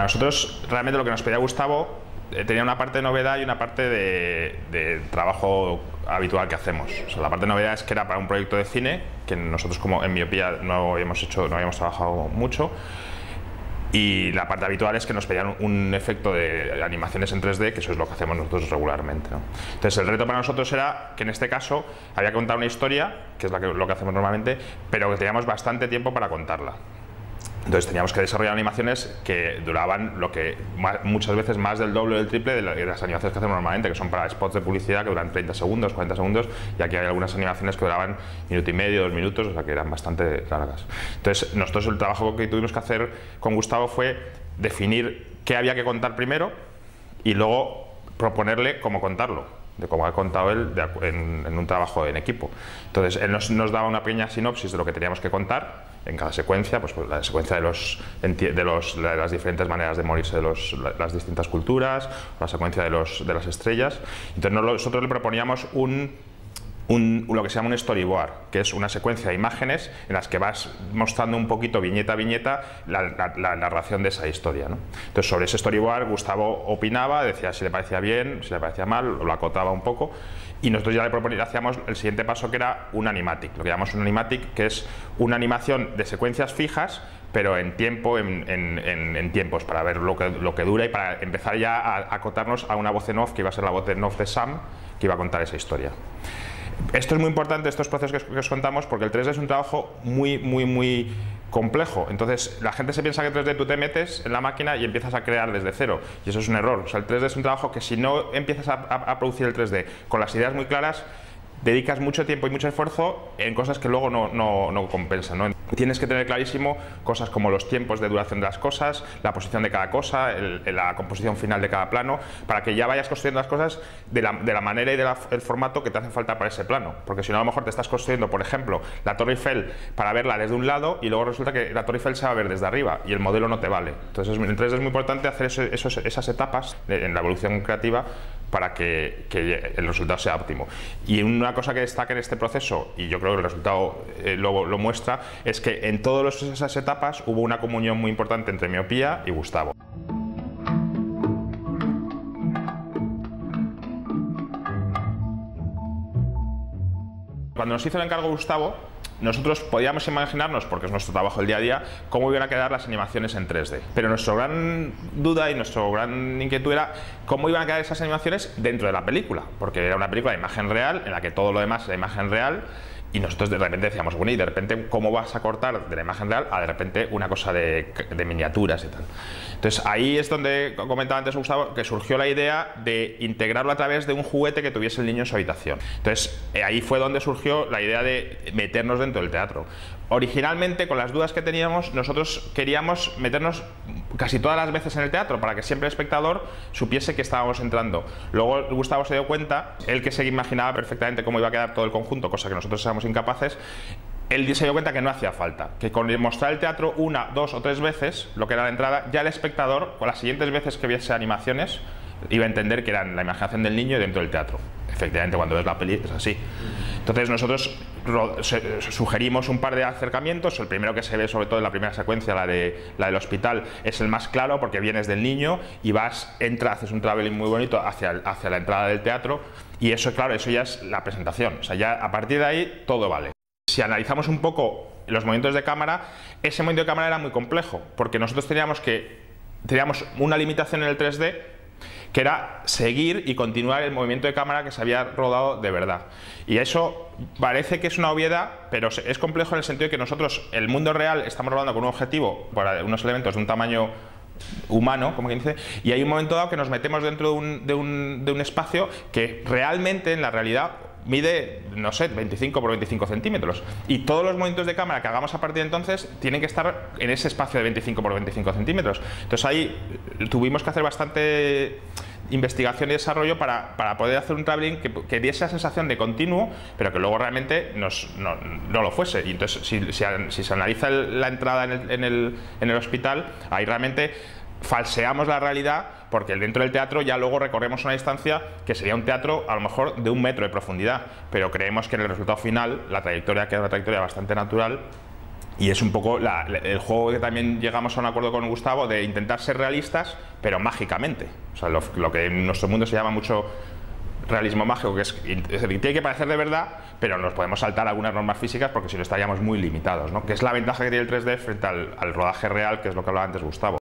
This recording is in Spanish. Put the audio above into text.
Para nosotros, realmente lo que nos pedía Gustavo tenía una parte de novedad y una parte de trabajo habitual que hacemos. O sea, la parte de novedad es que era para un proyecto de cine, que nosotros como en Miopía no habíamos trabajado mucho. Y la parte habitual es que nos pedían un efecto de animaciones en 3D, que eso es lo que hacemos nosotros regularmente, ¿no? Entonces el reto para nosotros era que en este caso había que contar una historia, que es lo que hacemos normalmente, pero que teníamos bastante tiempo para contarla. Entonces teníamos que desarrollar animaciones que duraban muchas veces más del doble o del triple de las animaciones que hacemos normalmente, que son para spots de publicidad que duran 30 segundos, 40 segundos, y aquí hay algunas animaciones que duraban minuto y medio, 2 minutos, o sea que eran bastante largas. Entonces nosotros el trabajo que tuvimos que hacer con Gustavo fue definir qué había que contar primero y luego proponerle cómo contarlo, de cómo ha contado él en un trabajo en equipo. Entonces él nos daba una pequeña sinopsis de lo que teníamos que contar en cada secuencia, pues la secuencia de las diferentes maneras de morirse de las distintas culturas, la secuencia de las estrellas. Entonces nosotros le proponíamos lo que se llama un storyboard, que es una secuencia de imágenes en las que vas mostrando un poquito, viñeta a viñeta, la narración de esa historia, ¿no? Entonces sobre ese storyboard Gustavo opinaba, decía si le parecía bien, si le parecía mal, lo acotaba un poco, y nosotros ya hacíamos el siguiente paso, que era un animatic, lo que llamamos un animatic, que es una animación de secuencias fijas, pero en tiempo, en tiempos, para ver lo que dura y para empezar ya a acotarnos a una voz en off, que iba a ser la voz en off de Sam, que iba a contar esa historia. Esto es muy importante, estos procesos que os contamos, porque el 3D es un trabajo muy complejo. Entonces la gente se piensa que el 3D tú te metes en la máquina y empiezas a crear desde cero, y eso es un error. O sea, el 3D es un trabajo que si no empiezas a producir el 3D con las ideas muy claras, dedicas mucho tiempo y mucho esfuerzo en cosas que luego no compensan, ¿no? Tienes que tener clarísimo cosas como los tiempos de duración de las cosas, la posición de cada cosa, la composición final de cada plano, para que ya vayas construyendo las cosas de la manera y del formato que te hace falta para ese plano. Porque si no, a lo mejor te estás construyendo, por ejemplo, la Torre Eiffel para verla desde un lado y luego resulta que la Torre Eiffel se va a ver desde arriba y el modelo no te vale. Entonces en 3D es muy importante hacer esas etapas en la evolución creativa para que el resultado sea óptimo. Y una cosa que destaca en este proceso, y yo creo que el resultado lo muestra, es que en todas esas etapas hubo una comunión muy importante entre Miopía y Gustavo. Cuando nos hizo el encargo Gustavo, nosotros podíamos imaginarnos, porque es nuestro trabajo el día a día, cómo iban a quedar las animaciones en 3D. Pero nuestra gran duda y nuestra gran inquietud era cómo iban a quedar esas animaciones dentro de la película, porque era una película de imagen real, en la que todo lo demás era imagen real, y nosotros de repente decíamos, bueno, y de repente, ¿cómo vas a cortar de la imagen real a de repente una cosa de miniaturas y tal? Entonces ahí es donde comentaba antes Gustavo, que surgió la idea de integrarlo a través de un juguete que tuviese el niño en su habitación. Entonces ahí fue donde surgió la idea de meternos dentro del teatro. Originalmente, con las dudas que teníamos, nosotros queríamos meternos casi todas las veces en el teatro para que siempre el espectador supiese que estábamos entrando. Luego Gustavo se dio cuenta, él que se imaginaba perfectamente cómo iba a quedar todo el conjunto, cosa que nosotros éramos incapaces. Él se dio cuenta que no hacía falta, que con mostrar el teatro 1, 2 o 3 veces, lo que era la entrada, ya el espectador, con las siguientes veces que viese animaciones, iba a entender que eran la imaginación del niño dentro del teatro. Efectivamente, cuando ves la peli es así. Entonces nosotros sugerimos un par de acercamientos. El primero que se ve, sobre todo en la primera secuencia, la del hospital, es el más claro, porque vienes del niño y haces un traveling muy bonito hacia la entrada del teatro, y eso, claro, eso ya es la presentación. O sea, ya a partir de ahí todo vale. Si analizamos un poco los movimientos de cámara, ese movimiento de cámara era muy complejo, porque nosotros teníamos una limitación en el 3D, que era seguir y continuar el movimiento de cámara que se había rodado de verdad. Y eso parece que es una obviedad, pero es complejo en el sentido de que nosotros, el mundo real, estamos rodando con un objetivo para unos elementos de un tamaño humano, como quien dice, y hay un momento dado que nos metemos dentro de un espacio que realmente, en la realidad, mide, no sé, 25 por 25 centímetros. Y todos los movimientos de cámara que hagamos a partir de entonces tienen que estar en ese espacio de 25 por 25 centímetros. Entonces ahí tuvimos que hacer bastante investigación y desarrollo para poder hacer un traveling que diese esa sensación de continuo, pero que luego realmente no lo fuese. Y entonces si se analiza la entrada en el hospital, ahí realmente falseamos la realidad, porque dentro del teatro ya luego recorremos una distancia que sería un teatro a lo mejor de 1 metro de profundidad, pero creemos que en el resultado final la trayectoria queda una trayectoria bastante natural Y es un poco el juego que también llegamos a un acuerdo con Gustavo de intentar ser realistas, pero mágicamente. O sea, lo que en nuestro mundo se llama mucho realismo mágico, que es decir, tiene que parecer de verdad, pero nos podemos saltar algunas normas físicas porque si no estaríamos muy limitados, ¿no? Que es la ventaja que tiene el 3D frente al rodaje real, que es lo que hablaba antes Gustavo.